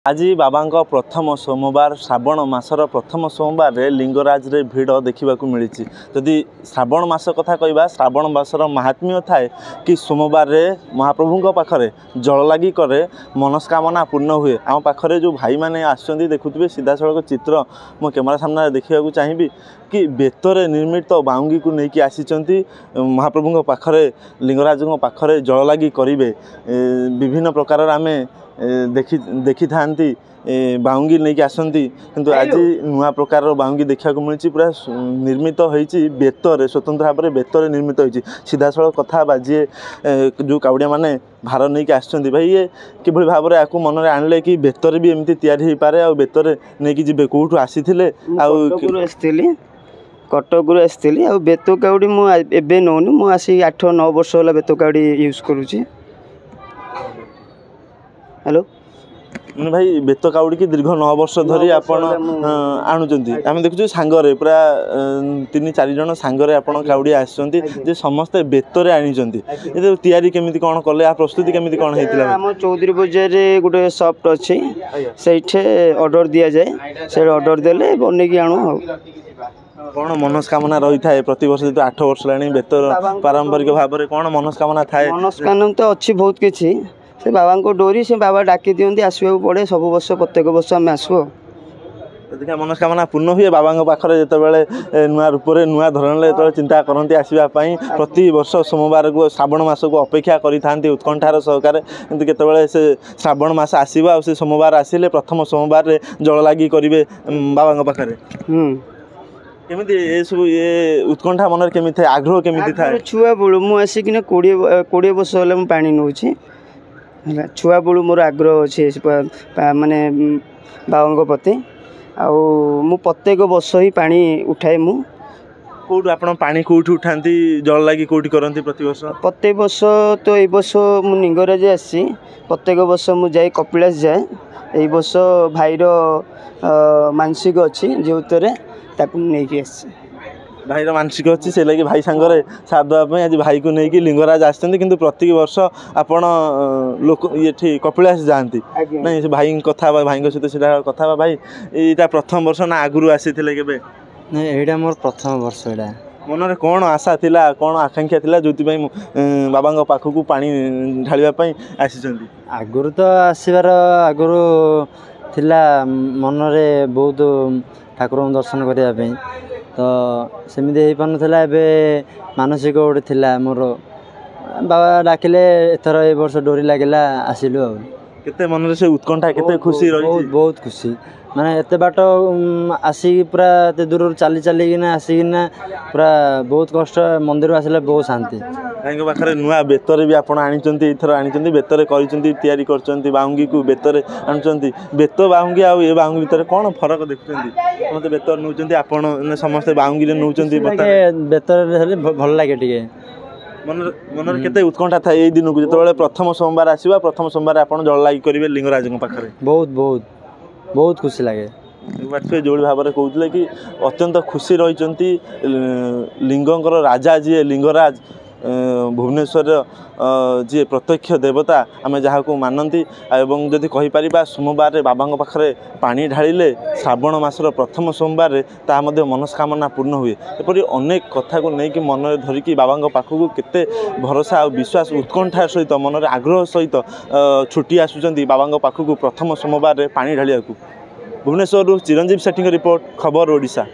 आज बाबा प्रथम सोमवार श्रावण मासर प्रथम सोमवार लिंगराज रे भिड़ देखा मिली। जदि श्रावण मास कथा कहवा श्रावण मासर महात्म्य थाए कि सोमवार रे महाप्रभु पाखरे जल लगी करे मनस्कामना पूर्ण हुए। आम पाखरे जो भाई मैंने आसुँच देखुए सीधा सड़क चित्र मो कैमेरा सामने देखा चाहिए कि बेतरे निर्मित बाउंगी को लेकिन आसी महाप्रभु पाखरे लिंगराज पाखरे जल लगी करेंगे। विभिन्न प्रकार आमे देखी था बाउंगी नहीं आसती किंतु आज नुआ प्रकार बाउंगी देखा मिली पूरा निर्मित होती बेतर स्वतंत्र भाव में बेतर निर्मित होती। सीधा सड़क कथा जी जो काउड़िया माने भार नहीं आसुँच भाई ये किभली भाव में आपको मन में आणले कि बेतर भी एमती तैयारी हो पारे आ बेतर नहीं जी कौटू आसी कटक आसती आ बेत काउड़ी मुझे नौनी मु आसी 8-9 वर्ष है बेत काउड़ी यूज करुँची। हेलो भाई बेत काउड़ी की दीर्घ 9 वर्ष धरी आपण आणुचंती आम देखु सांगरे पूरा 3-4 जन सांगरे आपण काउड़ी आसुचंती जे समस्त बेतरे आनिचंती। ये तैयारी केमिति कोन करले आ प्रस्तुति केमिति कोन हेतिला? हम चौधरी बजार रे गुटे सॉफ्ट अछि सेठे ऑर्डर दिया जाए से ऑर्डर देले बने की आणु। कौन मनस्कामना रही थाए प्रति वर्ष जो 8 वर्ष लानी बेतर पारंपरिक भाव में कौन मनस्कामना थाए? मनस्कामना तो अच्छी बहुत किसी से बाबा को डोरी से बाबा डाकी दिखती आसवा पड़े सब वर्ष प्रत्येक वर्ष आम आसू। देखा मनस्कामना पूर्ण हुए बाबा पाखे जो नुआ रूप से नुआ धरण जो चिंता करती आसवाई प्रति वर्ष सोमवार को श्रावण मास को अपेक्षा करि उत्कंठार सहकार किंतु केतबेले से श्रावण मास आसवा से सोमवार आसिले प्रथम सोमवार जल लगी करेंगे बाबा पाखे। केमिति ये सब ये उत्कंठा मन केमी था आग्रह केमी था? छुआ बेलू मुझे 20 वर्ष है पानी नौ छुआ बेलू मोर आग्रह अच्छे माने बाबा प्रति आउ प्रत्येक वर्ष ही पानी उठाए मु कौटू आपण पानी कौटू उठाती जल लगी कौटी करती प्रति वर्ष? प्रत्येक वर्ष तो ये वर्ष मु लिंगराज आसी प्रत्येक वर्ष मु जाए कपिलास जाए। ये वर्ष भाईर मानसिक अच्छी जो नहीं भाईर मानसिक अच्छी से लगे भाई सांगरे साथ देवाई आज भाई को लेकिन लिंगराज आसते किंतु प्रति वर्ष आपण लोक ये कपिलास जाती नहीं भाई कथा भाई सहित सीधा कथा भाई यहाँ प्रथम वर्ष ना आगुरी आसी के नहीं मोर प्रथम वर्ष मन में कौन आशा थिला कौन आकांक्षा थिला जो बाबा पाखक पानी ढालिया आसी? आगुरी तो आसबार आगुरी थिला मन में बहुत ठाकुर दर्शन करने तो सेमती हो पार नाला मानसिक गोटे थिला मोर बाबा डाकिले एथर ए वर्ष डोरी लगिला आसिलु। केते मन रे से उत्कंठा केते खुशी रही? बहुत खुशी माने एते बाट आसिक पूरा एते दूर चली चलिकिना आसिकिना पूरा बहुत कष्ट मंदिर आसिले बहुत शांति। भाई पाखे नुआ बेतर भी आप आनीथर आनी बेतर कर बाउंगी को बेतर आनुंट बेत बाउंगी आ ये बाउंगी भितर कौन फरक देखुं? मत बेतर नौ आप समस्ते बाउंगी नौ बेतर भल लगे टे मन केते उत्कंठा था ये दिन को जो प्रथम सोमवार आसवा प्रथम सोमवार आप जल लगी करेंगे लिंगराज पाखे? बहुत बहुत बहुत खुशी लगे जो भाव में कहते कि अत्यंत खुशी रही लिंगर राजा जी लिंगराज भुवनेश्वर जी प्रत्यक्ष देवता आम जहाँ को मानती एवं जदि कहीपर सोमवार बाबा पाखे पानी ढालिले श्रावण मासर प्रथम सोमवार ता मनस्कामना पूर्ण हुए। एपरी अनेक कथा को लेकिन मन में धरिकी बाबा पाखक केते भरोसा और विश्वास उत्कंठा सहित मन में आग्रह सहित छुट्टी आसुँच बाबा पाखक प्रथम सोमवार पानी ढालिया। भुवनेश्वर चिरंजीव सेठी रिपोर्ट खबर ओडिशा।